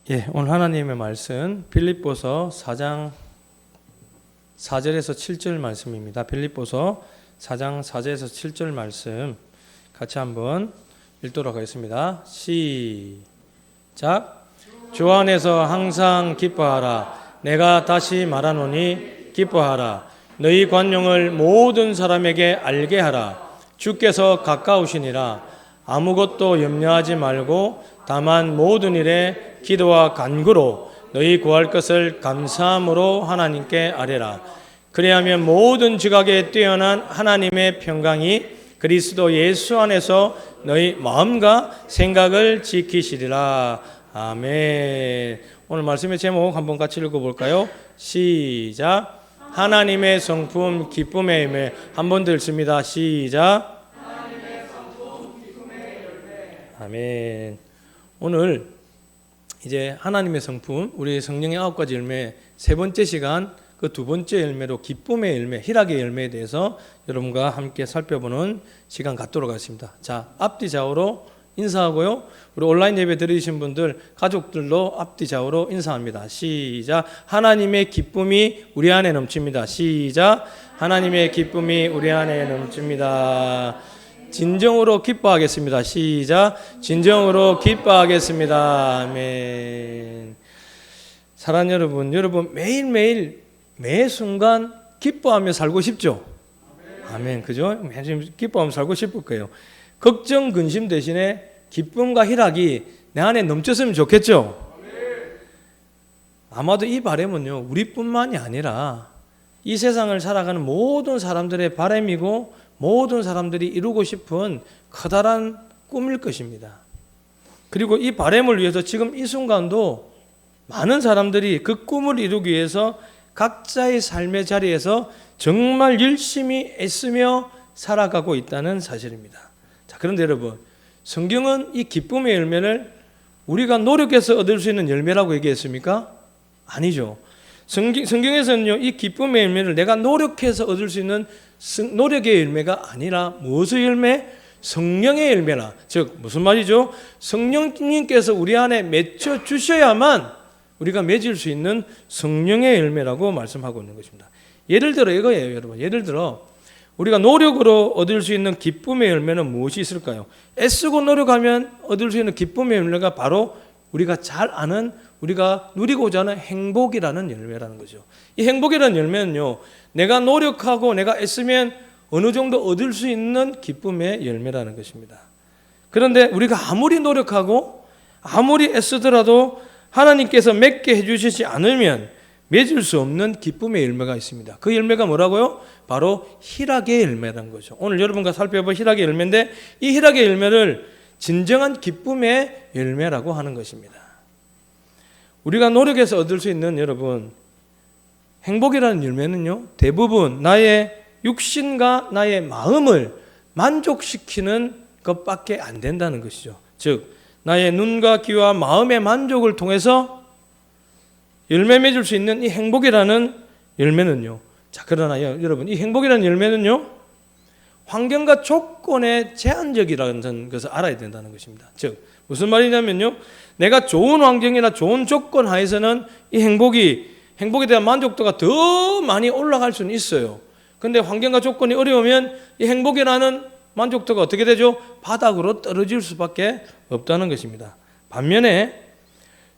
오늘 하나님의 말씀 빌립보서 4장 4절에서 7절 말씀입니다. 빌립보서 4장 4절에서 7절 말씀 같이 한번 읽도록 하겠습니다. 시작. 주 안에서 항상 기뻐하라. 내가 다시 말하노니 기뻐하라. 너희 관용을 모든 사람에게 알게 하라. 주께서 가까우시니라. 아무것도 염려하지 말고 다만 모든 일에 기도와 간구로 너희 구할 것을 감사함으로 하나님께 아뢰라. 그리하면 모든 지각에 뛰어난 하나님의 평강이 그리스도 예수 안에서 너희 마음과 생각을 지키시리라. 아멘. 오늘 말씀의 제목 한번 같이 읽어볼까요? 시작. 하나님의 성품 기쁨의 열매. 한 번 더 읽습니다. 시작. 하나님의 성품 기쁨의 열매. 아멘. 오늘 이제 하나님의 성품, 우리 성령의 9가지 열매 세 번째 시간, 그 두 번째 열매로 기쁨의 열매, 희락의 열매에 대해서 여러분과 함께 살펴보는 시간 갖도록 하겠습니다. 자, 앞뒤 좌우로 인사하고요. 우리 온라인 예배 드리신 분들 가족들로 앞뒤 좌우로 인사합니다. 시작. 하나님의 기쁨이 우리 안에 넘칩니다. 시작. 하나님의 기쁨이 우리 안에 넘칩니다. 진정으로 기뻐하겠습니다. 시작. 진정으로 기뻐하겠습니다. 아멘. 사랑하는 여러분 매일매일 매 순간 기뻐하며 살고 싶죠? 아멘. 그죠? 매일 기뻐하며 살고 싶을 거예요. 걱정, 근심 대신에 기쁨과 희락이 내 안에 넘쳤으면 좋겠죠? 아마도 이 바람은요, 우리뿐만이 아니라 이 세상을 살아가는 모든 사람들의 바람이고 모든 사람들이 이루고 싶은 커다란 꿈일 것입니다. 그리고 이 바람을 위해서 지금 이 순간도 많은 사람들이 그 꿈을 이루기 위해서 각자의 삶의 자리에서 정말 열심히 애쓰며 살아가고 있다는 사실입니다. 자, 그런데 여러분, 성경은 이 기쁨의 열매를 우리가 노력해서 얻을 수 있는 열매라고 얘기했습니까? 아니죠. 성경에서는요, 이 기쁨의 열매를 내가 노력해서 얻을 수 있는 노력의 열매가 아니라 무엇의 열매? 성령의 열매라. 즉 무슨 말이죠? 성령님께서 우리 안에 맺혀 주셔야만 우리가 맺을 수 있는 성령의 열매라고 말씀하고 있는 것입니다. 예를 들어 이거예요, 여러분. 예를 들어 우리가 노력으로 얻을 수 있는 기쁨의 열매는 무엇이 있을까요? 애쓰고 노력하면 얻을 수 있는 기쁨의 열매가 바로 우리가 잘 아는, 우리가 누리고자 하는 행복이라는 열매라는 거죠. 이 행복이라는 열매는요, 내가 노력하고 내가 애쓰면 어느 정도 얻을 수 있는 기쁨의 열매라는 것입니다. 그런데 우리가 아무리 노력하고 아무리 애쓰더라도 하나님께서 맺게 해주시지 않으면 맺을 수 없는 기쁨의 열매가 있습니다. 그 열매가 뭐라고요? 바로 희락의 열매라는 거죠. 오늘 여러분과 살펴볼 희락의 열매인데, 이 희락의 열매를 진정한 기쁨의 열매라고 하는 것입니다. 우리가 노력해서 얻을 수 있는, 여러분, 행복이라는 열매는요, 대부분 나의 육신과 나의 마음을 만족시키는 것밖에 안 된다는 것이죠. 즉 나의 눈과 귀와 마음의 만족을 통해서 열매 맺을 수 있는 이 행복이라는 열매는요, 자, 그러나 여러분, 이 행복이라는 열매는요, 환경과 조건에 제한적이라는 것을 알아야 된다는 것입니다. 즉 무슨 말이냐면요, 내가 좋은 환경이나 좋은 조건 하에서는 이 행복에 대한 만족도가 더 많이 올라갈 수는 있어요. 그런데 환경과 조건이 어려우면 이 행복이라는 만족도가 어떻게 되죠? 바닥으로 떨어질 수밖에 없다는 것입니다. 반면에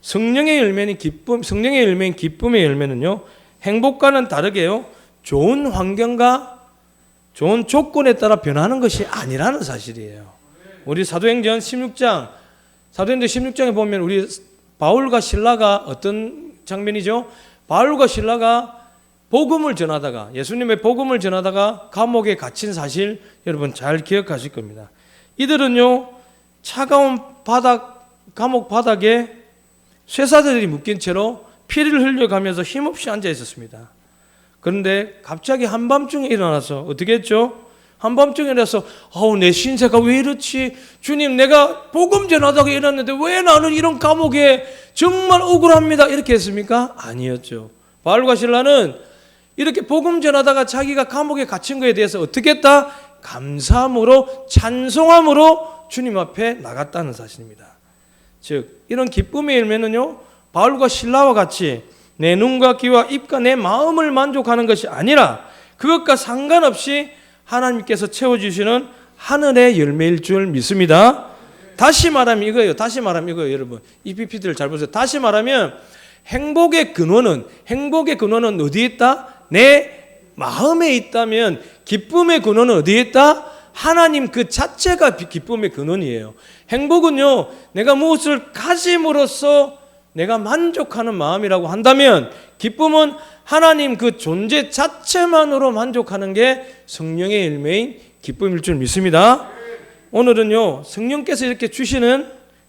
성령의 열매인 기쁨의 열매는요, 행복과는 다르게요, 좋은 환경과 좋은 조건에 따라 변하는 것이 아니라는 사실이에요. 우리 사도행전 16장에 보면 우리 바울과 실라가 어떤 장면이죠? 바울과 실라가 복음을 전하다가, 예수님의 복음을 전하다가 감옥에 갇힌 사실 여러분 잘 기억하실 겁니다. 이들은요, 차가운 감옥 바닥에 쇠사슬이 묶인 채로 피를 흘려가면서 힘없이 앉아 있었습니다. 그런데 갑자기 한밤중에 일어나서 어떻게 했죠? 한밤중에 일어나서 내 신세가 왜 이렇지? 주님, 내가 복음 전하다가 일어났는데 왜 나는 이런 감옥에 정말 억울합니다. 이렇게 했습니까? 아니었죠. 바울과 실라는 이렇게 복음 전하다가 자기가 감옥에 갇힌 것에 대해서 어떻게 했다? 감사함으로, 찬송함으로 주님 앞에 나갔다는 사실입니다. 즉 이런 기쁨의 열매는요, 바울과 실라와 같이 내 눈과 귀와 입과 내 마음을 만족하는 것이 아니라 그것과 상관없이 하나님께서 채워주시는 하늘의 열매일 줄 믿습니다. 다시 말하면 이거예요. 여러분. 이 PPT를 잘 보세요. 다시 말하면 행복의 근원은 어디에 있다? 내 마음에 있다면 기쁨의 근원은 어디에 있다? 하나님 그 자체가 기쁨의 근원이에요. 행복은요, 내가 무엇을 가짐으로써 내가 만족하는 마음이라고 한다면, 기쁨은 하나님 그 존재 자체만으로 만족하는 게 성령의 열매인 기쁨일 줄 믿습니다. 오늘은요, 성령께서 이렇게 주시는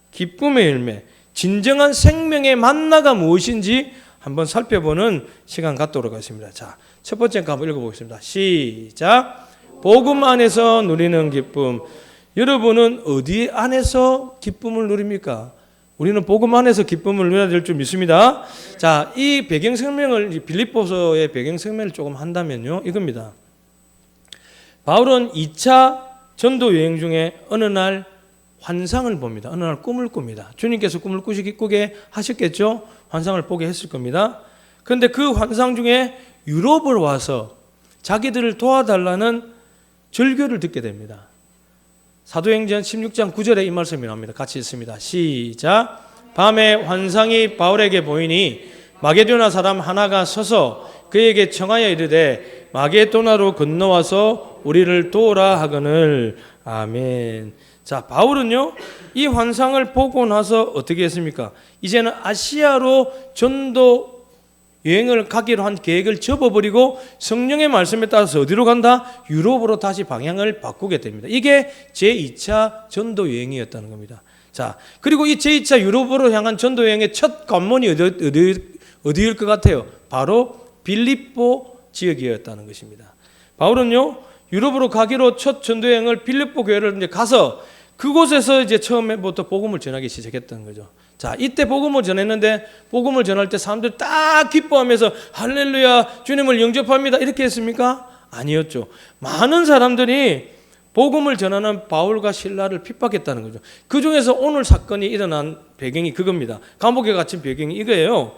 기쁨의 열매, 진정한 생명의 만나가 무엇인지 한번 살펴보는 시간 갖도록 하겠습니다. 자, 첫 번째 한번 읽어보겠습니다. 시작. 복음 안에서 누리는 기쁨. 여러분은 어디 안에서 기쁨을 누립니까? 우리는 복음 안에서 기쁨을 누려야 될 줄 믿습니다. 자, 이 배경 설명을, 빌립보서의 배경 설명을 조금 한다면요, 이겁니다. 바울은 2차 전도 여행 중에 어느 날 환상을 봅니다. 어느 날 꿈을 꿉니다. 주님께서 꿈을 꾸게 하셨겠죠? 환상을 보게 했을 겁니다. 그런데 그 환상 중에 유럽을 와서 자기들을 도와달라는 절규를 듣게 됩니다. 사도행전 16장 9절에 이 말씀이 나옵니다. 같이 읽습니다. 시작. 밤에 환상이 바울에게 보이니 마게도나 사람 하나가 서서 그에게 청하여 이르되 마게도나로 건너와서 우리를 도우라 하거늘. 아멘. 자, 바울은요, 이 환상을 보고 나서 어떻게 했습니까? 이제는 아시아로 전도 여행을 가기로 한 계획을 접어버리고 성령의 말씀에 따라서 어디로 간다? 유럽으로 다시 방향을 바꾸게 됩니다. 이게 제2차 전도 여행이었다는 겁니다. 자, 그리고 이 제2차 유럽으로 향한 전도 여행의 첫 관문이 어디일 것 같아요? 바로 빌립보 지역이었다는 것입니다. 바울은요, 유럽으로 가기로 첫 전도 여행을 빌립보 교회를 이제 가서 그곳에서 이제 처음에부터 복음을 전하기 시작했던 거죠. 자, 이때 복음을 전했는데 복음을 전할 때 사람들 딱 기뻐하면서 할렐루야, 주님을 영접합니다, 이렇게 했습니까? 아니었죠. 많은 사람들이 복음을 전하는 바울과 실라를 핍박했다는 거죠. 그 중에서 오늘 사건이 일어난 배경이 그겁니다. 감옥에 갇힌 배경이 이거예요.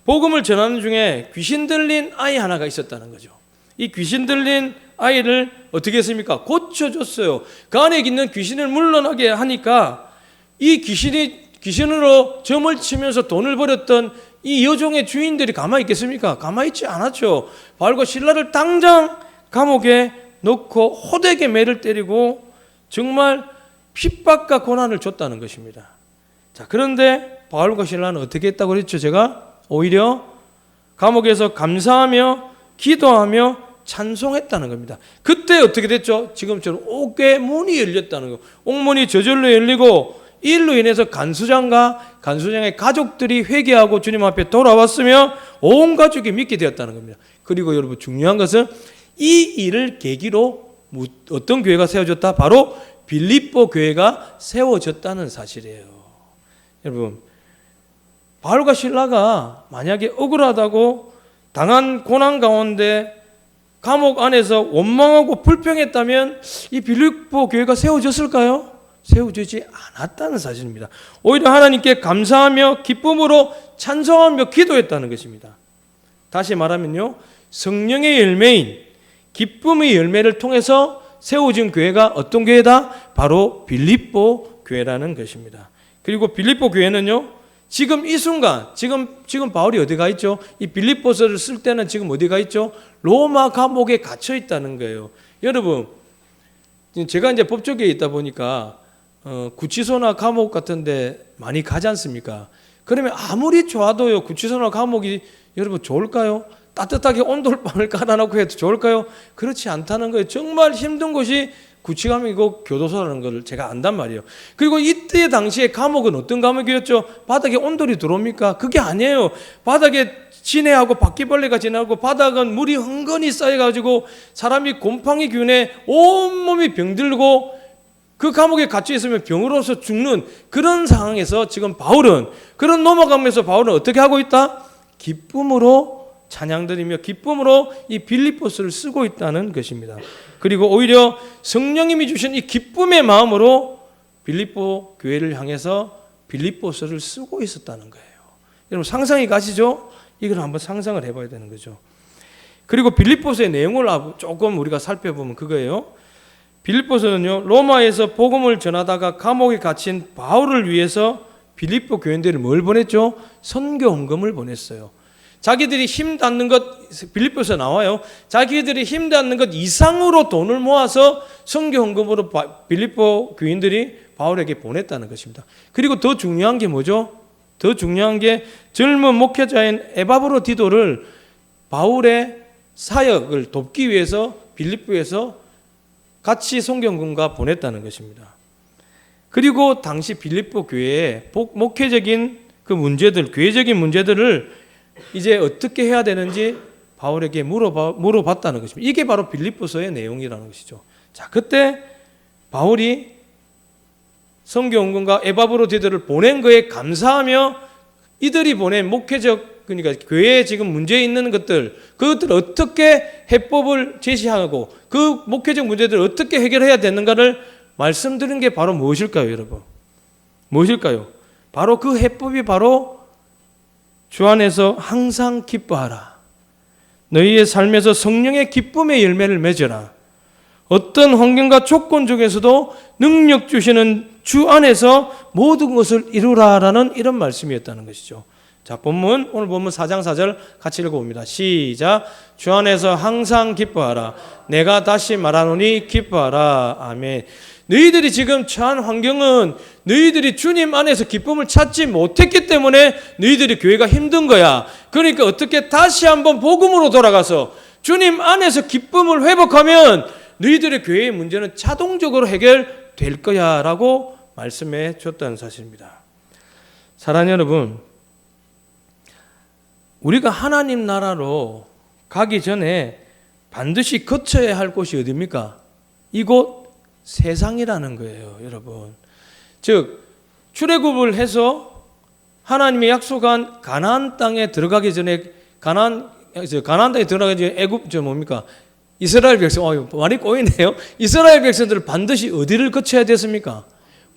복음을 전하는 중에 귀신 들린 아이 하나가 있었다는 거죠. 이 귀신 들린 아이를 어떻게 했습니까? 고쳐줬어요. 그 안에 있는 귀신을 물러나게 하니까 이 귀신으로 점을 치면서 돈을 벌였던 이 여종의 주인들이 가만히 있겠습니까? 가만히 있지 않았죠. 바울과 실라를 당장 감옥에 넣고 호되게 매를 때리고 정말 핍박과 고난을 줬다는 것입니다. 자, 그런데 바울과 실라는 어떻게 했다고 그랬죠? 제가 오히려 감옥에서 감사하며 기도하며 찬송했다는 겁니다. 그때 어떻게 됐죠? 지금처럼 옥의 문이 열렸다는 거. 옥문이 저절로 열리고 이로 인해서 간수장과 간수장의 가족들이 회개하고 주님 앞에 돌아왔으며 온 가족이 믿게 되었다는 겁니다. 그리고 여러분, 중요한 것은 이 일을 계기로 어떤 교회가 세워졌다? 바로 빌립보 교회가 세워졌다는 사실이에요. 여러분, 바울과 실라가 만약에 억울하다고 당한 고난 가운데 감옥 안에서 원망하고 불평했다면 이 빌립보 교회가 세워졌을까요? 세워지지 않았다는 사실입니다. 오히려 하나님께 감사하며 기쁨으로 찬송하며 기도했다는 것입니다. 다시 말하면요, 성령의 열매인 기쁨의 열매를 통해서 세워진 교회가 어떤 교회다? 바로 빌립보 교회라는 것입니다. 그리고 빌립보 교회는요, 지금 이 순간, 지금 바울이 어디 가 있죠? 이 빌립보서를 쓸 때는 지금 어디 가 있죠? 로마 감옥에 갇혀 있다는 거예요. 여러분, 제가 이제 법조계에 있다 보니까 구치소나 감옥 같은데 많이 가지 않습니까? 그러면 아무리 좋아도요, 구치소나 감옥이 여러분 좋을까요? 따뜻하게 온돌방을 깔아놓고 해도 좋을까요? 그렇지 않다는 거예요. 정말 힘든 곳이 구치감이고 교도소라는 걸 제가 안단 말이에요. 그리고 이때 당시에 감옥은 어떤 감옥이었죠? 바닥에 온돌이 들어옵니까? 그게 아니에요. 바닥에 진해하고 바퀴벌레가 지나고 바닥은 물이 흥건히 쌓여가지고 사람이 곰팡이 균에 온몸이 병들고 그 감옥에 갇혀 있으면 병으로서 죽는 그런 상황에서 지금 바울은, 그런 넘어가면서 바울은 어떻게 하고 있다? 기쁨으로 찬양드리며 기쁨으로 이 빌립보서를 쓰고 있다는 것입니다. 그리고 오히려 성령님이 주신 이 기쁨의 마음으로 빌립보 교회를 향해서 빌립보서를 쓰고 있었다는 거예요. 여러분 상상이 가시죠? 이걸 한번 상상을 해봐야 되는 거죠. 그리고 빌립보서의 내용을 조금 우리가 살펴보면 그거예요. 빌립보서는요, 로마에서 복음을 전하다가 감옥에 갇힌 바울을 위해서 빌립보 교인들을 뭘 보냈죠? 선교 헌금을 보냈어요. 자기들이 힘 닿는 것, 빌립보서 나와요. 자기들이 힘 닿는 것 이상으로 돈을 모아서 선교 헌금으로 빌립보 교인들이 바울에게 보냈다는 것입니다. 그리고 더 중요한 게 뭐죠? 더 중요한 게 젊은 목회자인 에바브로디도를 바울의 사역을 돕기 위해서 빌립보에서 같이 선교헌금과 보냈다는 것입니다. 그리고 당시 빌립보 교회의 목회적인 그 문제들, 교회적인 문제들을 이제 어떻게 해야 되는지 바울에게 물어봤다는 것입니다. 이게 바로 빌립보서의 내용이라는 것이죠. 자, 그때 바울이 선교헌금과 에바브로디도를 보낸 거에 감사하며 이들이 보낸 목회적, 그러니까 교회에 지금 문제 있는 것들, 그것들을 어떻게 해법을 제시하고 그 목회적 문제들을 어떻게 해결해야 되는가를 말씀드린 게 바로 무엇일까요, 여러분? 무엇일까요? 바로 그 해법이 바로 주 안에서 항상 기뻐하라. 너희의 삶에서 성령의 기쁨의 열매를 맺어라. 어떤 환경과 조건 중에서도 능력 주시는 주 안에서 모든 것을 이루라라는 이런 말씀이었다는 것이죠. 자, 본문, 오늘 본문 4장 4절 같이 읽어봅니다. 시작. 주 안에서 항상 기뻐하라. 내가 다시 말하노니 기뻐하라. 아멘. 너희들이 지금 처한 환경은 너희들이 주님 안에서 기쁨을 찾지 못했기 때문에 너희들이 교회가 힘든 거야. 그러니까 어떻게 다시 한번 복음으로 돌아가서 주님 안에서 기쁨을 회복하면 너희들의 교회의 문제는 자동적으로 해결될 거야 라고 말씀해 줬다는 사실입니다. 사랑하는 여러분, 우리가 하나님 나라로 가기 전에 반드시 거쳐야 할 곳이 어디입니까? 이곳 세상이라는 거예요, 여러분. 즉 출애굽을 해서 하나님이 약속한 가나안 땅에 들어가기 전에 가나안 땅에 들어가기 전에 이스라엘 백성, 말이 꼬이네요. 이스라엘 백성들을 반드시 어디를 거쳐야 됐습니까?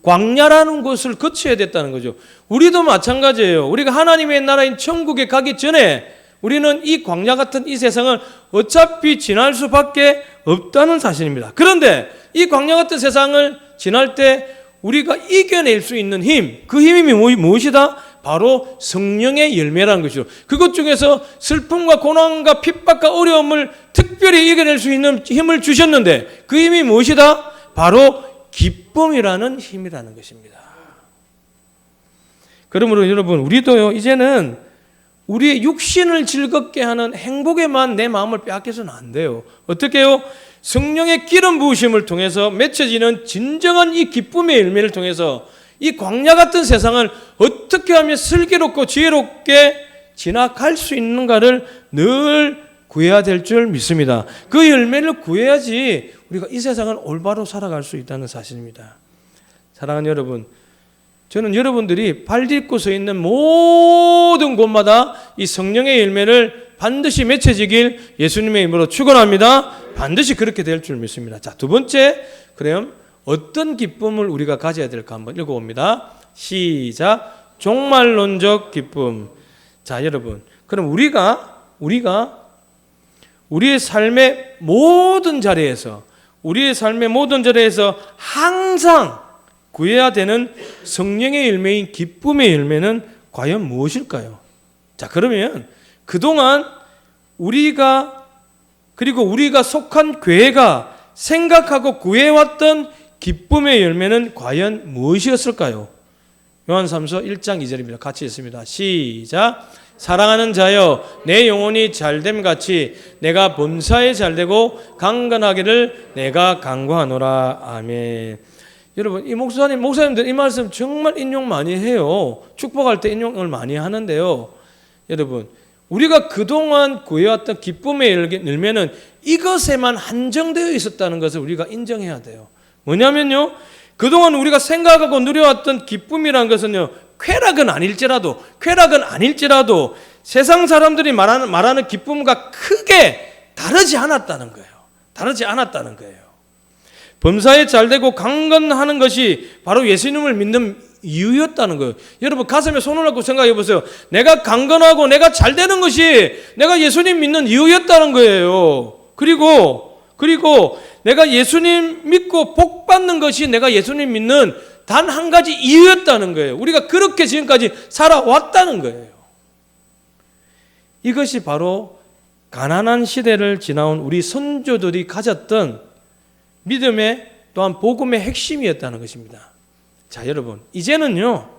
광야라는 곳을 거쳐야 됐다는 거죠. 우리도 마찬가지예요. 우리가 하나님의 나라인 천국에 가기 전에 우리는 이 광야 같은 이 세상을 어차피 지날 수밖에 없다는 사실입니다. 그런데 이 광야 같은 세상을 지날 때 우리가 이겨낼 수 있는 힘, 그 힘이 무엇이다? 바로 성령의 열매라는 것이죠. 그것 중에서 슬픔과 고난과 핍박과 어려움을 특별히 이겨낼 수 있는 힘을 주셨는데 그 힘이 무엇이다? 바로 기쁨이라는 힘이라는 것입니다. 그러므로 여러분, 우리도요, 이제는 우리의 육신을 즐겁게 하는 행복에만 내 마음을 빼앗겨서는 안 돼요. 어떻게 해요? 성령의 기름 부으심을 통해서 맺혀지는 진정한 이 기쁨의 열매를 통해서 이 광야 같은 세상을 어떻게 하면 슬기롭고 지혜롭게 지나갈 수 있는가를 늘 구해야 될 줄 믿습니다. 그 열매를 구해야지 우리가 이 세상을 올바로 살아갈 수 있다는 사실입니다. 사랑하는 여러분, 저는 여러분들이 발 딛고 서 있는 모든 곳마다 이 성령의 열매를 반드시 맺혀지길 예수님의 이름으로 축원합니다. 반드시 그렇게 될 줄 믿습니다. 자, 두 번째, 그럼 어떤 기쁨을 우리가 가져야 될까 한번 읽어봅니다. 시작. 종말론적 기쁨. 자, 여러분, 그럼 우리가 우리의 삶의 모든 자리에서 항상 구해야 되는 성령의 열매인 기쁨의 열매는 과연 무엇일까요? 자, 그러면 그동안 우리가 속한 교회가 생각하고 구해왔던 기쁨의 열매는 과연 무엇이었을까요? 요한삼서 1장 2절입니다. 같이 읽습니다. 시작. 사랑하는 자여, 내 영혼이 잘됨 같이 내가 범사에 잘되고 강건하기를 내가 간구하노라. 아멘. 여러분, 이 목사님들 이 말씀 정말 인용 많이 해요. 축복할 때 인용을 많이 하는데요. 여러분, 우리가 그동안 구해왔던 기쁨의 열매는 이것에만 한정되어 있었다는 것을 우리가 인정해야 돼요. 뭐냐면요, 그동안 우리가 생각하고 누려왔던 기쁨이라는 것은요, 쾌락은 아닐지라도 세상 사람들이 말하는 기쁨과 크게 다르지 않았다는 거예요. 범사에 잘되고 강건하는 것이 바로 예수님을 믿는 이유였다는 거예요. 여러분 가슴에 손을 얹고 생각해 보세요. 내가 강건하고 내가 잘 되는 것이 내가 예수님 믿는 이유였다는 거예요. 그리고 내가 예수님 믿고 복 받는 것이 내가 예수님 믿는 단 한 가지 이유였다는 거예요. 우리가 그렇게 지금까지 살아왔다는 거예요. 이것이 바로 가난한 시대를 지나온 우리 선조들이 가졌던 믿음의 또한 복음의 핵심이었다는 것입니다. 자, 여러분, 이제는요,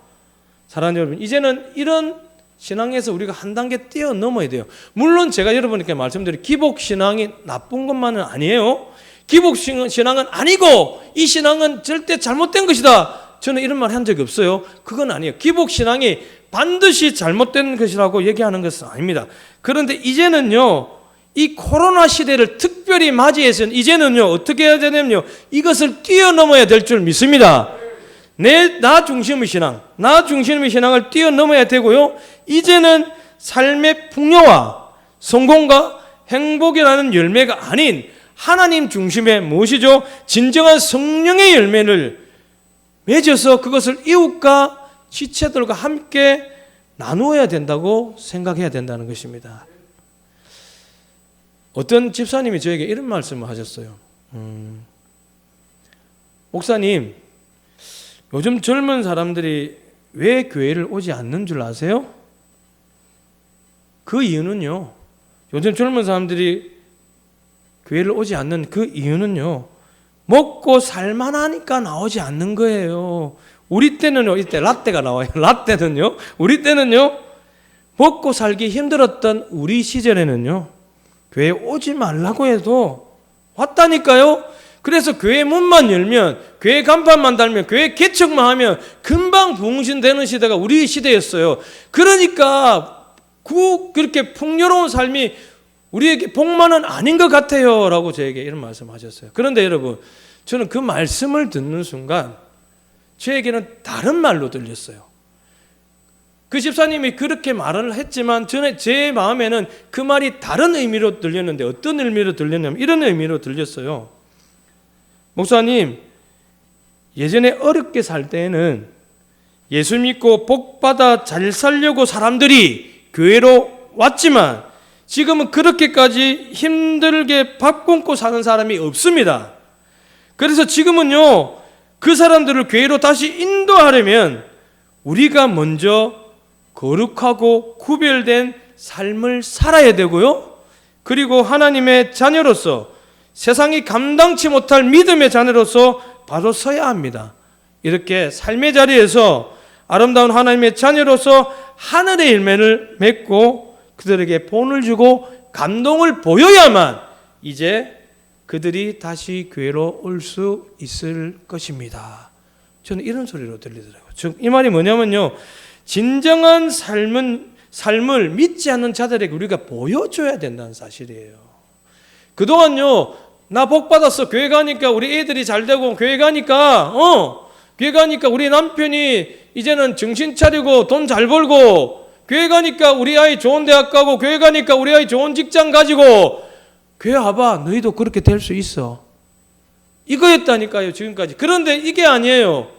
사랑하는 여러분, 이제는 이런 신앙에서 우리가 한 단계 뛰어넘어야 돼요. 물론 제가 여러분께 말씀드린 기복신앙이 나쁜 것만은 아니에요. 기복신앙은 아니고 이 신앙은 절대 잘못된 것이다. 저는 이런 말 한 적이 없어요. 그건 아니에요. 기복신앙이 반드시 잘못된 것이라고 얘기하는 것은 아닙니다. 그런데 이제는요, 이 코로나 시대를 특별히 맞이해서는 이제는요, 어떻게 해야 되냐면요, 이것을 뛰어넘어야 될 줄 믿습니다. 나 중심의 신앙을 뛰어넘어야 되고요. 이제는 삶의 풍요와 성공과 행복이라는 열매가 아닌 하나님 중심의 무엇이죠? 진정한 성령의 열매를 맺어서 그것을 이웃과 지체들과 함께 나누어야 된다고 생각해야 된다는 것입니다. 어떤 집사님이 저에게 이런 말씀을 하셨어요. 목사님, 요즘 젊은 사람들이 왜 교회를 오지 않는 줄 아세요? 그 이유는요, 요즘 젊은 사람들이 교회를 오지 않는 그 이유는요, 먹고 살만하니까 나오지 않는 거예요. 우리 때는요, 이때 라떼가 나와요. 라떼는요, 우리 때는요, 먹고 살기 힘들었던 우리 시절에는요, 교회 오지 말라고 해도 왔다니까요. 그래서 교회 문만 열면, 교회 간판만 달면, 교회 개척만 하면 금방 부흥신되는 시대가 우리 시대였어요. 그러니까 그렇게 풍요로운 삶이 우리에게 복만은 아닌 것 같아요 라고 저에게 이런 말씀하셨어요. 그런데 여러분, 저는 그 말씀을 듣는 순간 저에게는 다른 말로 들렸어요. 그 집사님이 그렇게 말을 했지만 제 마음에는 그 말이 다른 의미로 들렸는데, 어떤 의미로 들렸냐면 이런 의미로 들렸어요. 목사님, 예전에 어렵게 살 때에는 예수 믿고 복받아 잘 살려고 사람들이 교회로 왔지만 지금은 그렇게까지 힘들게 밥 굶고 사는 사람이 없습니다. 그래서 지금은요, 그 사람들을 교회로 다시 인도하려면 우리가 먼저 거룩하고 구별된 삶을 살아야 되고요, 그리고 하나님의 자녀로서 세상이 감당치 못할 믿음의 자녀로서 바로 서야 합니다. 이렇게 삶의 자리에서 아름다운 하나님의 자녀로서 하늘의 열매를 맺고 그들에게 본을 주고 감동을 보여야만 이제 그들이 다시 교회로 올 수 있을 것입니다. 저는 이런 소리로 들리더라고요. 즉, 이 말이 뭐냐면요, 진정한 삶을 믿지 않는 자들에게 우리가 보여줘야 된다는 사실이에요. 그동안요, 나 복 받았어. 교회 가니까 우리 애들이 잘 되고, 교회 가니까 우리 남편이 이제는 정신 차리고 돈 잘 벌고, 교회 가니까 우리 아이 좋은 대학 가고, 교회 가니까 우리 아이 좋은 직장 가지고, 교회 와봐, 너희도 그렇게 될 수 있어. 이거였다니까요, 지금까지. 그런데 이게 아니에요.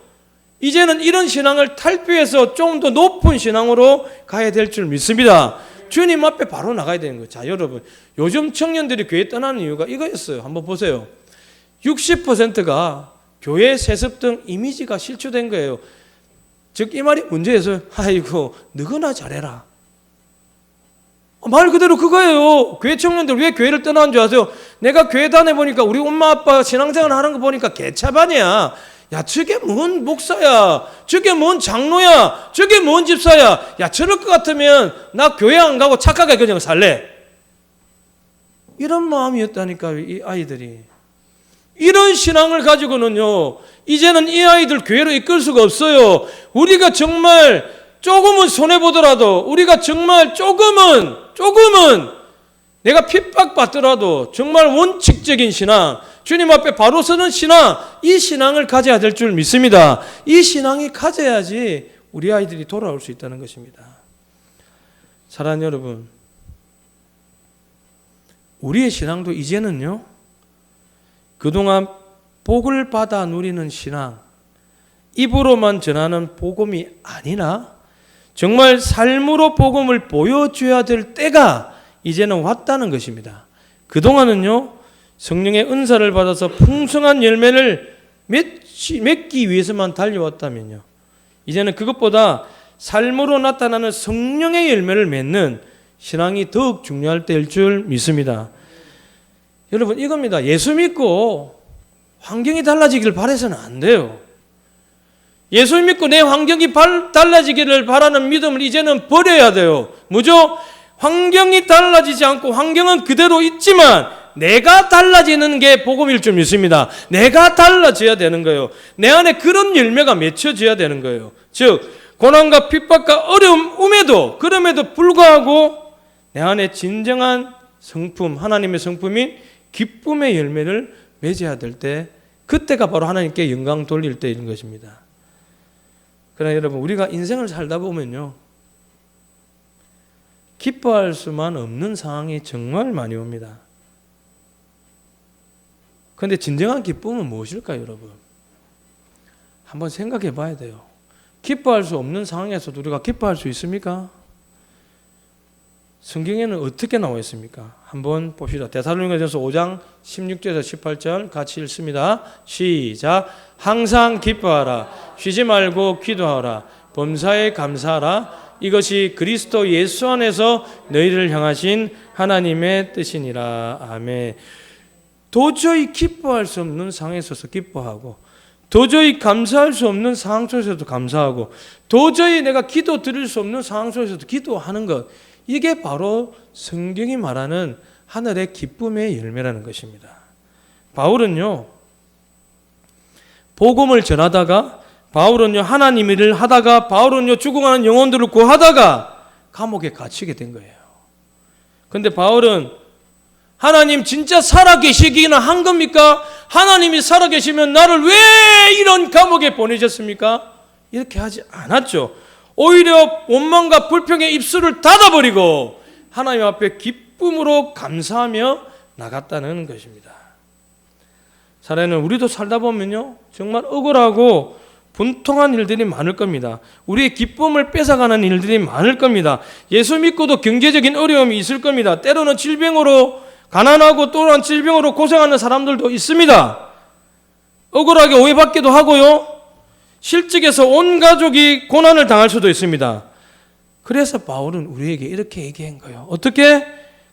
이제는 이런 신앙을 탈피해서 좀 더 높은 신앙으로 가야 될 줄 믿습니다. 주님 앞에 바로 나가야 되는 거예요. 자, 여러분, 요즘 청년들이 교회 떠나는 이유가 이거였어요. 한번 보세요. 60%가 교회 세습 등 이미지가 실추된 거예요. 즉, 이 말이 문제에서 아이고 너거나 잘해라. 말 그대로 그거예요. 교회 청년들 왜 교회를 떠나는 줄 아세요? 내가 교회 다녀보니까 우리 엄마 아빠 신앙생활 하는 거 보니까 개차반이야. 야, 저게 뭔 목사야, 저게 뭔 장로야, 저게 뭔 집사야. 야, 저럴 것 같으면 나 교회 안 가고 착하게 그냥 살래. 이런 마음이었다니까요, 이 아이들이. 이런 신앙을 가지고는요, 이제는 이 아이들 교회로 이끌 수가 없어요. 우리가 정말 조금은 손해보더라도, 우리가 정말 조금은 내가 핍박받더라도 정말 원칙적인 신앙, 주님 앞에 바로 서는 신앙, 이 신앙을 가져야 될 줄 믿습니다. 이 신앙이 가져야지 우리 아이들이 돌아올 수 있다는 것입니다. 사랑하는 여러분, 우리의 신앙도 이제는요, 그동안 복을 받아 누리는 신앙, 입으로만 전하는 복음이 아니라 정말 삶으로 복음을 보여줘야 될 때가 이제는 왔다는 것입니다. 그동안은요, 성령의 은사를 받아서 풍성한 열매를 맺기 위해서만 달려왔다면요, 이제는 그것보다 삶으로 나타나는 성령의 열매를 맺는 신앙이 더욱 중요할 때일 줄 믿습니다. 여러분, 이겁니다. 예수 믿고 환경이 달라지기를 바라서는 안 돼요. 예수 믿고 내 환경이 달라지기를 바라는 믿음을 이제는 버려야 돼요. 뭐죠? 환경이 달라지지 않고 환경은 그대로 있지만 내가 달라지는 게 복음일 줄 믿습니다. 내가 달라져야 되는 거예요. 내 안에 그런 열매가 맺혀져야 되는 거예요. 즉 고난과 핍박과 어려움에도 그럼에도 불구하고 내 안에 진정한 성품, 하나님의 성품인 기쁨의 열매를 맺어야 될 때, 그때가 바로 하나님께 영광 돌릴 때인 것입니다. 그러나 여러분, 우리가 인생을 살다 보면요, 기뻐할 수만 없는 상황이 정말 많이 옵니다. 그런데 진정한 기쁨은 무엇일까요, 여러분? 한번 생각해 봐야 돼요. 기뻐할 수 없는 상황에서도 우리가 기뻐할 수 있습니까? 성경에는 어떻게 나와 있습니까? 한번 봅시다. 데살로니가전서 5장 16절에서 18절 같이 읽습니다. 시작. 항상 기뻐하라. 쉬지 말고 기도하라. 범사에 감사하라. 이것이 그리스도 예수 안에서 너희를 향하신 하나님의 뜻이니라. 아멘. 도저히 기뻐할 수 없는 상황에 서서 기뻐하고, 도저히 감사할 수 없는 상황 속에서도 감사하고, 도저히 내가 기도 드릴 수 없는 상황 속에서도 기도하는 것, 이게 바로 성경이 말하는 하늘의 기쁨의 열매라는 것입니다. 바울은요, 복음을 전하다가, 바울은요, 하나님 일을 하다가, 바울은요, 죽어가는 영혼들을 구하다가 감옥에 갇히게 된 거예요. 그런데 바울은 하나님 진짜 살아계시기는 한 겁니까? 하나님이 살아계시면 나를 왜 이런 감옥에 보내셨습니까? 이렇게 하지 않았죠. 오히려 원망과 불평의 입술을 닫아버리고 하나님 앞에 기쁨으로 감사하며 나갔다는 것입니다. 사례는 우리도 살다 보면요, 정말 억울하고 분통한 일들이 많을 겁니다. 우리의 기쁨을 뺏어가는 일들이 많을 겁니다. 예수 믿고도 경제적인 어려움이 있을 겁니다. 때로는 질병으로, 가난하고 또한 질병으로 고생하는 사람들도 있습니다. 억울하게 오해받기도 하고요, 실직에서 온 가족이 고난을 당할 수도 있습니다. 그래서 바울은 우리에게 이렇게 얘기한 거예요. 어떻게?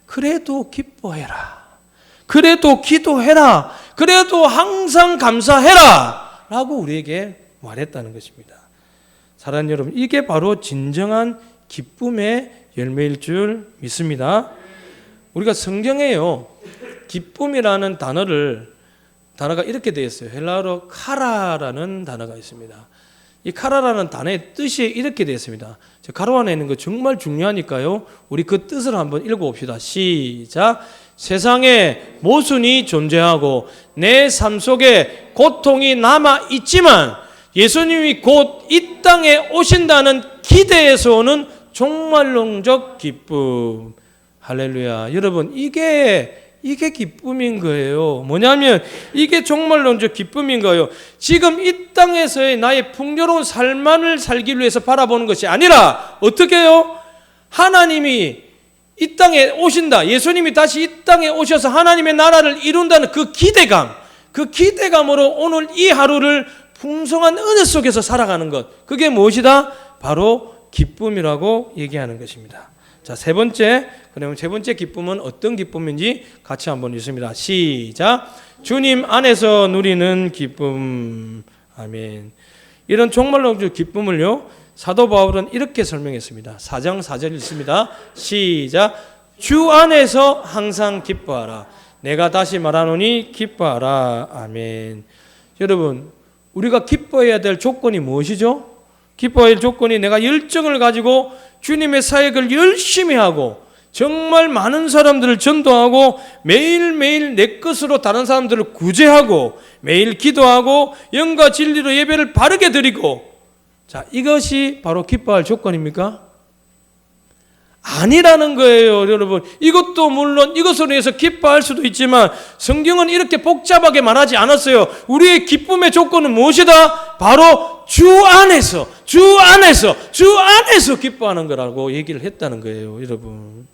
그래도 기뻐해라. 그래도 기도해라. 그래도 항상 감사해라. 라고 우리에게 말했다는 것입니다. 사랑하는 여러분, 이게 바로 진정한 기쁨의 열매일 줄 믿습니다. 우리가 성경에요, 기쁨이라는 단어가 이렇게 되어 있어요. 헬라어로 카라라는 단어가 있습니다. 이 카라라는 단어의 뜻이 이렇게 되어 있습니다. 가로 안에 있는 거 정말 중요하니까요, 우리 그 뜻을 한번 읽어봅시다. 시작. 세상에 모순이 존재하고 내 삶 속에 고통이 남아 있지만 예수님이 곧 이 땅에 오신다는 기대에서 오는 종말론적 기쁨. 할렐루야. 여러분, 이게 기쁨인 거예요. 뭐냐면 이게 종말론적 기쁨인 거예요. 지금 이 땅에서의 나의 풍요로운 삶만을 살기 위해서 바라보는 것이 아니라 어떻게 해요? 하나님이 이 땅에 오신다. 예수님이 다시 이 땅에 오셔서 하나님의 나라를 이룬다는 그 기대감, 그 기대감으로 오늘 이 하루를 풍성한 은혜 속에서 살아가는 것, 그게 무엇이다? 바로 기쁨이라고 얘기하는 것입니다. 자, 세 번째 기쁨은 어떤 기쁨인지 같이 한번 읽습니다. 시작. 주님 안에서 누리는 기쁨. 아멘. 이런 종말론적 기쁨을요, 사도 바울은 이렇게 설명했습니다. 4장 4절 읽습니다. 시작. 주 안에서 항상 기뻐하라. 내가 다시 말하노니 기뻐하라. 아멘. 여러분, 우리가 기뻐해야 될 조건이 무엇이죠? 기뻐해야 할 조건이 내가 열정을 가지고 주님의 사역을 열심히 하고 정말 많은 사람들을 전도하고 매일매일 내 것으로 다른 사람들을 구제하고 매일 기도하고 영과 진리로 예배를 바르게 드리고, 자, 이것이 바로 기뻐할 조건입니까? 아니라는 거예요, 여러분. 이것도 물론 이것으로 인해서 기뻐할 수도 있지만 성경은 이렇게 복잡하게 말하지 않았어요. 우리의 기쁨의 조건은 무엇이다? 바로 주 안에서 기뻐하는 거라고 얘기를 했다는 거예요, 여러분.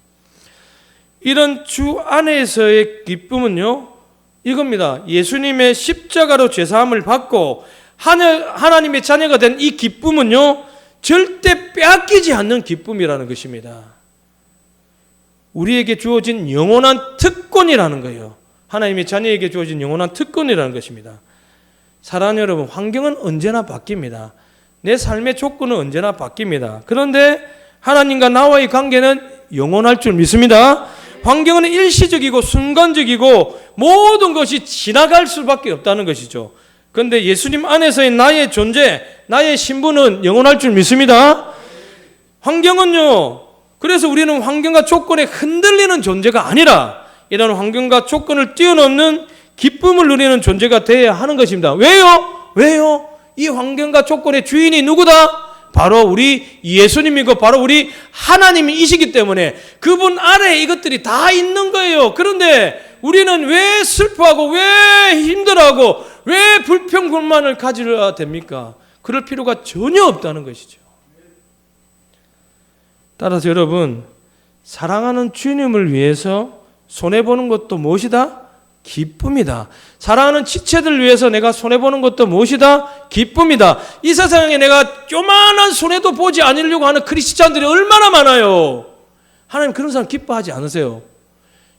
이런 주 안에서의 기쁨은요, 이겁니다. 예수님의 십자가로 죄사함을 받고 하나님의 자녀가 된 이 기쁨은요, 절대 빼앗기지 않는 기쁨이라는 것입니다. 우리에게 주어진 영원한 특권이라는 거예요. 하나님의 자녀에게 주어진 영원한 특권이라는 것입니다. 사랑하는 여러분, 환경은 언제나 바뀝니다. 내 삶의 조건은 언제나 바뀝니다. 그런데 하나님과 나와의 관계는 영원할 줄 믿습니다. 환경은 일시적이고 순간적이고 모든 것이 지나갈 수밖에 없다는 것이죠. 그런데 예수님 안에서의 나의 존재, 나의 신분은 영원할 줄 믿습니다. 환경은요, 그래서 우리는 환경과 조건에 흔들리는 존재가 아니라 이런 환경과 조건을 뛰어넘는 기쁨을 누리는 존재가 되어야 하는 것입니다. 왜요? 이 환경과 조건의 주인이 누구다? 바로 우리 예수님이고 바로 우리 하나님이시기 때문에 그분 아래에 이것들이 다 있는 거예요. 그런데 우리는 왜 슬퍼하고 왜 힘들어하고 왜 불평불만을 가지려 됩니까? 그럴 필요가 전혀 없다는 것이죠. 따라서 여러분, 사랑하는 주님을 위해서 손해보는 것도 무엇이다? 기쁨이다. 사랑하는 지체들 위해서 내가 손해보는 것도 무엇이다? 기쁨이다. 이 세상에 내가 요만한 손해도 보지 않으려고 하는 크리스찬들이 얼마나 많아요. 하나님 그런 사람 기뻐하지 않으세요?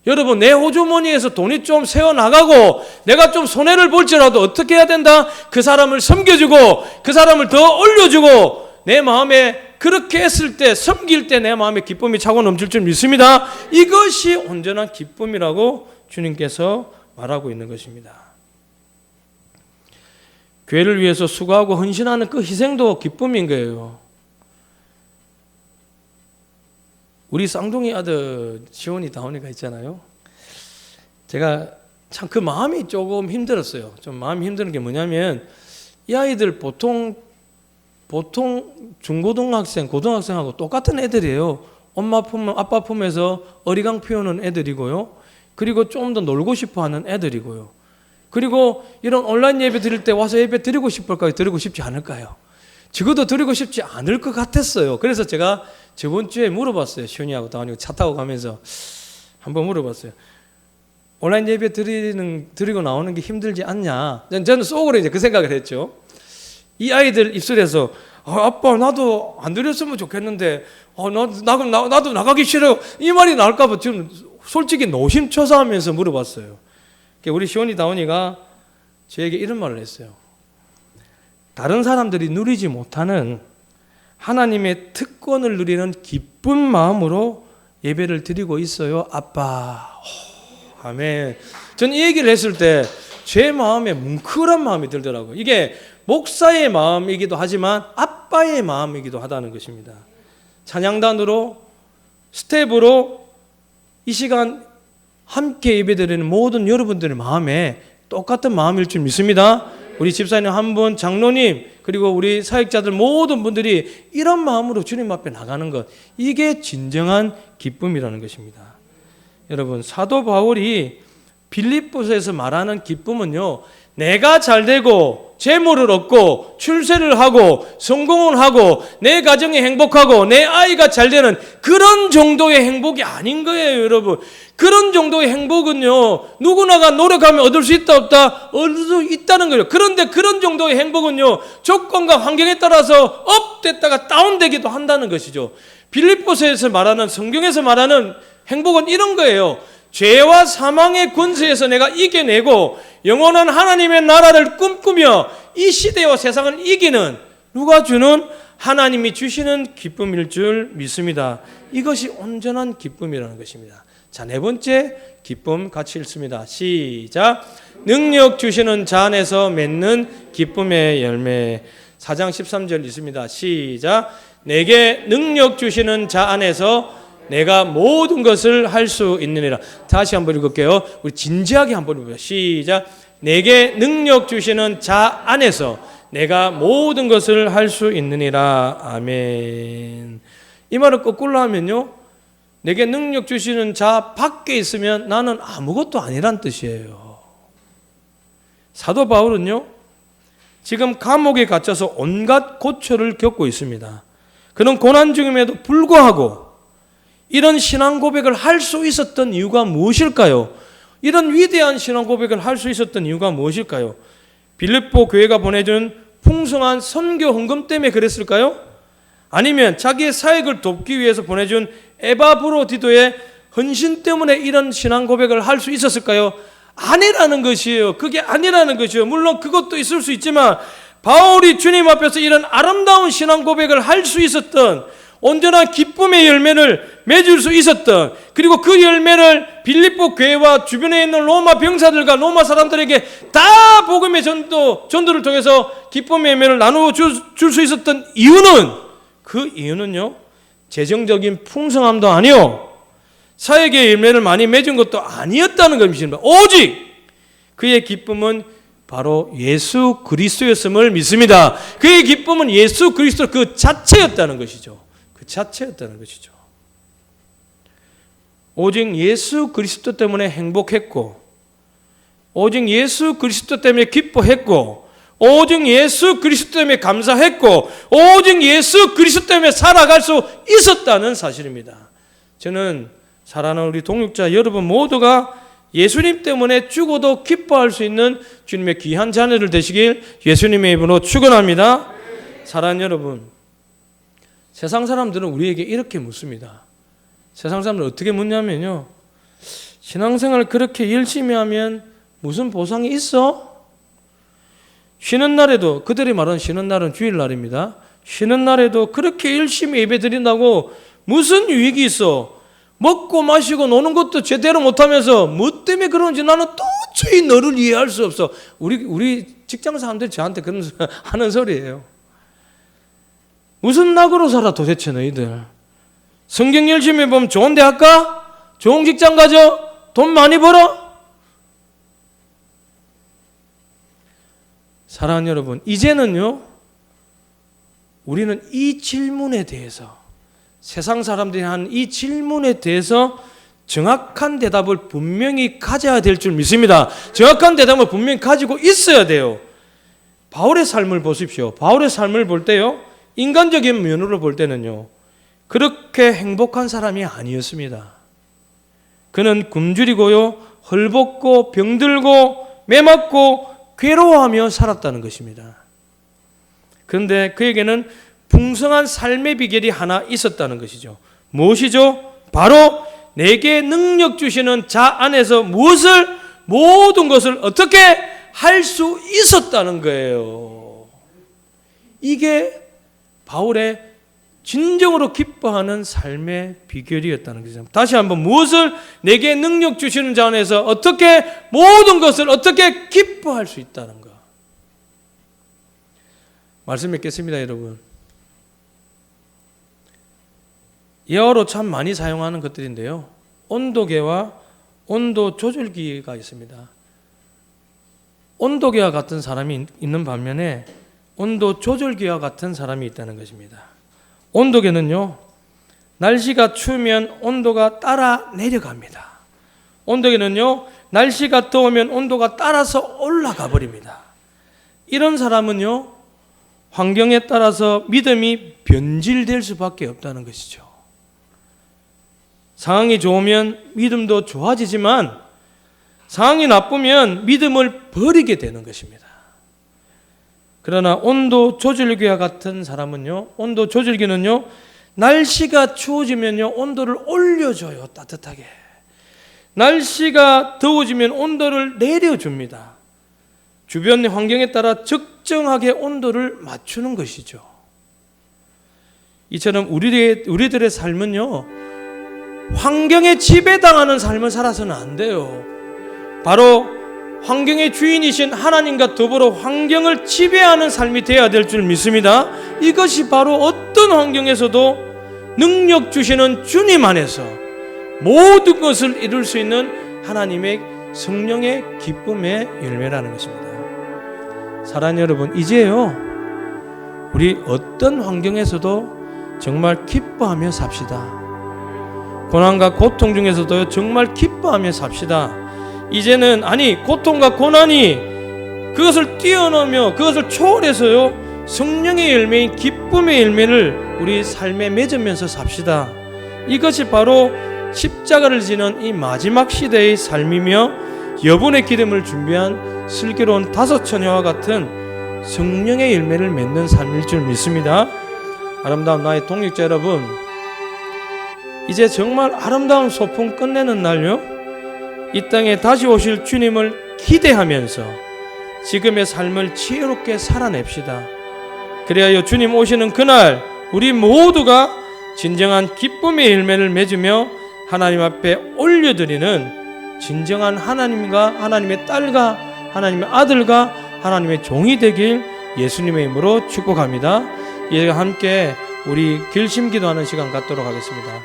여러분, 내 호주머니에서 돈이 좀 새어나가고 내가 좀 손해를 볼지라도 어떻게 해야 된다? 그 사람을 섬겨주고 그 사람을 더 올려주고 내 마음에 그렇게 했을 때, 섬길 때 내 마음에 기쁨이 차고 넘칠 줄 믿습니다. 이것이 온전한 기쁨이라고 주님께서 말하고 있는 것입니다. 교회를 위해서 수고하고 헌신하는 그 희생도 기쁨인 거예요. 우리 쌍둥이 아들 시온이 다온이가 있잖아요. 제가 참 그 마음이 조금 힘들었어요. 좀 마음이 힘든 게 뭐냐면 이 아이들 보통 중고등학생, 고등학생하고 똑같은 애들이에요. 엄마 품, 아빠 품에서 어리광 피우는 애들이고요. 그리고 좀 더 놀고 싶어 하는 애들이고요. 그리고 이런 온라인 예배 드릴 때 와서 예배 드리고 싶을까요? 드리고 싶지 않을까요? 적어도 드리고 싶지 않을 것 같았어요. 그래서 제가 저번 주에 물어봤어요. 시온이하고 다은이가 차 타고 가면서 한번 물어봤어요. 온라인 예배 드리고 나오는 게 힘들지 않냐? 저는 속으로 이제 그 생각을 했죠. 이 아이들 입술에서 아빠 나도 안 드렸으면 좋겠는데 나도 나가기 싫어요. 이 말이 나올까 봐 지금 솔직히 노심초사하면서 물어봤어요. 우리 시온이 다운이가 저에게 이런 말을 했어요. 다른 사람들이 누리지 못하는 하나님의 특권을 누리는 기쁜 마음으로 예배를 드리고 있어요. 아빠. 아멘. 전 이 얘기를 했을 때 제 마음에 뭉클한 마음이 들더라고요. 이게 목사의 마음이기도 하지만 아빠의 마음이기도 하다는 것입니다. 찬양단으로 스텝으로 이 시간 함께 예배드리는 모든 여러분들의 마음에 똑같은 마음일 줄 믿습니다. 우리 집사님 한 분, 장로님, 그리고 우리 사역자들 모든 분들이 이런 마음으로 주님 앞에 나가는 것, 이게 진정한 기쁨이라는 것입니다. 여러분, 사도 바울이 빌립보서에서 말하는 기쁨은요, 내가 잘되고 재물을 얻고 출세를 하고 성공을 하고 내 가정이 행복하고 내 아이가 잘되는 그런 정도의 행복이 아닌 거예요, 여러분. 그런 정도의 행복은요, 누구나가 노력하면 얻을 수 있다 없다? 얻을 수 있다는 거예요. 그런데 그런 정도의 행복은요, 조건과 환경에 따라서 업됐다가 다운되기도 한다는 것이죠. 빌립보서에서 말하는, 성경에서 말하는 행복은 이런 거예요. 죄와 사망의 권세에서 내가 이겨내고 영원한 하나님의 나라를 꿈꾸며 이 시대와 세상을 이기는, 누가 주는? 하나님이 주시는 기쁨일 줄 믿습니다. 이것이 온전한 기쁨이라는 것입니다. 자, 네 번째 기쁨 같이 읽습니다. 시작. 능력 주시는 자 안에서 맺는 기쁨의 열매. 4장 13절 있습니다. 시작. 내게 능력 주시는 자 안에서 내가 모든 것을 할 수 있느니라. 다시 한번 읽을게요. 우리 진지하게 한번 읽어보자. 시작. 내게 능력 주시는 자 안에서 내가 모든 것을 할 수 있느니라. 아멘. 이 말을 거꾸로 하면요, 내게 능력 주시는 자 밖에 있으면 나는 아무것도 아니란 뜻이에요. 사도 바울은요, 지금 감옥에 갇혀서 온갖 고초를 겪고 있습니다. 그런 고난 중임에도 불구하고 이런 신앙 고백을 할 수 있었던 이유가 무엇일까요? 이런 위대한 신앙 고백을 할 수 있었던 이유가 무엇일까요? 빌립보 교회가 보내준 풍성한 선교 헌금 때문에 그랬을까요? 아니면 자기의 사역을 돕기 위해서 보내준 에바브로디도의 헌신 때문에 이런 신앙 고백을 할 수 있었을까요? 아니라는 것이에요. 그게 아니라는 것이에요. 물론 그것도 있을 수 있지만 바울이 주님 앞에서 이런 아름다운 신앙 고백을 할 수 있었던, 온전한 기쁨의 열매를 맺을 수 있었던, 그리고 그 열매를 빌립보 교회와 주변에 있는 로마 병사들과 로마 사람들에게 다 복음의 전도를 통해서 기쁨의 열매를 나누어 줄 수 있었던 이유는, 그 이유는요, 재정적인 풍성함도 아니요, 사역의 열매를 많이 맺은 것도 아니었다는 것입니다. 오직 그의 기쁨은 바로 예수 그리스도였음을 믿습니다. 그의 기쁨은 예수 그리스도 그 자체였다는 것이죠. 그 자체였다는 것이죠. 오직 예수 그리스도 때문에 행복했고, 오직 예수 그리스도 때문에 기뻐했고, 오직 예수 그리스도 때문에 감사했고, 오직 예수 그리스도 때문에 살아갈 수 있었다는 사실입니다. 저는 사랑하는 우리 동역자 여러분 모두가 예수님 때문에 죽어도 기뻐할 수 있는 주님의 귀한 자녀들 되시길 예수님의 이름으로 축원합니다. 사랑하는 여러분, 세상 사람들은 우리에게 이렇게 묻습니다. 세상 사람들은 어떻게 묻냐면요, 신앙생활 그렇게 열심히 하면 무슨 보상이 있어? 쉬는 날에도, 그들이 말하는 쉬는 날은 주일날입니다. 쉬는 날에도 그렇게 열심히 예배 드린다고 무슨 유익이 있어? 먹고 마시고 노는 것도 제대로 못하면서 뭐 때문에 그러는지 나는 도저히 너를 이해할 수 없어. 우리 직장 사람들이 저한테 그런 하는 소리예요. 무슨 낙으로 살아 도대체 너희들? 성경 열심히 보면 좋은 대학 가? 좋은 직장 가져? 돈 많이 벌어? 사랑하는 여러분, 이제는요, 우리는 이 질문에 대해서, 세상 사람들이 하는 이 질문에 대해서 정확한 대답을 분명히 가져야 될 줄 믿습니다. 정확한 대답을 분명히 가지고 있어야 돼요. 바울의 삶을 보십시오. 바울의 삶을 볼 때요, 인간적인 면으로 볼 때는요, 그렇게 행복한 사람이 아니었습니다. 그는 굶주리고요, 헐벗고 병들고 매맞고 괴로워하며 살았다는 것입니다. 그런데 그에게는 풍성한 삶의 비결이 하나 있었다는 것이죠. 무엇이죠? 바로 내게 능력 주시는 자 안에서 모든 것을 어떻게 할 수 있었다는 거예요. 이게 바울의 진정으로 기뻐하는 삶의 비결이었다는 것이죠. 다시 한번, 무엇을 내게 능력 주시는 자 안에서 어떻게 모든 것을 어떻게 기뻐할 수 있다는 것. 말씀 맺겠습니다, 여러분. 예어로 참 많이 사용하는 것들인데요, 온도계와 온도 조절기가 있습니다. 온도계와 같은 사람이 있는 반면에 온도 조절기와 같은 사람이 있다는 것입니다. 온도계는요, 날씨가 추우면 온도가 따라 내려갑니다. 온도계는요, 날씨가 더우면 온도가 따라서 올라가 버립니다. 이런 사람은요, 환경에 따라서 믿음이 변질될 수밖에 없다는 것이죠. 상황이 좋으면 믿음도 좋아지지만 상황이 나쁘면 믿음을 버리게 되는 것입니다. 그러나 온도 조절기와 같은 사람은요, 온도 조절기는요, 날씨가 추워지면요, 온도를 올려줘요. 따뜻하게. 날씨가 더워지면 온도를 내려줍니다. 주변의 환경에 따라 적정하게 온도를 맞추는 것이죠. 이처럼 우리들의 삶은요, 환경에 지배당하는 삶을 살아서는 안 돼요. 바로 환경의 주인이신 하나님과 더불어 환경을 지배하는 삶이 되어야 될 줄 믿습니다. 이것이 바로 어떤 환경에서도 능력 주시는 주님 안에서 모든 것을 이룰 수 있는 하나님의 성령의 기쁨의 열매라는 것입니다. 사랑하는 여러분, 이제요, 우리 어떤 환경에서도 정말 기뻐하며 삽시다. 고난과 고통 중에서도 정말 기뻐하며 삽시다. 이제는 고통과 고난이 그것을 뛰어넘어 그것을 초월해서요 성령의 열매인 기쁨의 열매를 우리 삶에 맺으면서 삽시다. 이것이 바로 십자가를 지는 이 마지막 시대의 삶이며 여분의 기름을 준비한 슬기로운 다섯 처녀와 같은 성령의 열매를 맺는 삶일 줄 믿습니다. 아름다운 나의 동역자 여러분, 이제 정말 아름다운 소풍 끝내는 날요, 이 땅에 다시 오실 주님을 기대하면서 지금의 삶을 지혜롭게 살아냅시다. 그래야 주님 오시는 그날 우리 모두가 진정한 기쁨의 열매를 맺으며 하나님 앞에 올려드리는 진정한 하나님과 하나님의 딸과 하나님의 아들과 하나님의 종이 되길 예수님의 이름으로 축복합니다. 이제 함께 우리 결심 기도하는 시간 갖도록 하겠습니다.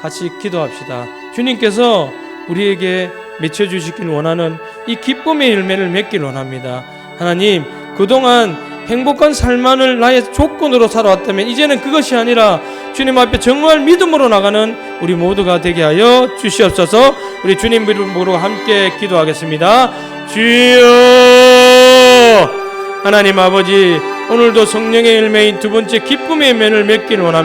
같이 기도합시다. 주님께서 우리에게 맺혀주시길 원하는 이 기쁨의 열매를 맺길 원합니다. 하나님, 그동안 행복한 삶만을 나의 조건으로 살아왔다면 이제는 그것이 아니라 주님 앞에 정말 믿음으로 나가는 우리 모두가 되게 하여 주시옵소서. 우리 주님 이름으로 함께 기도하겠습니다. 주여, 하나님 아버지, 오늘도 성령의 열매인 두 번째 기쁨의 열매를 맺길 원합니다.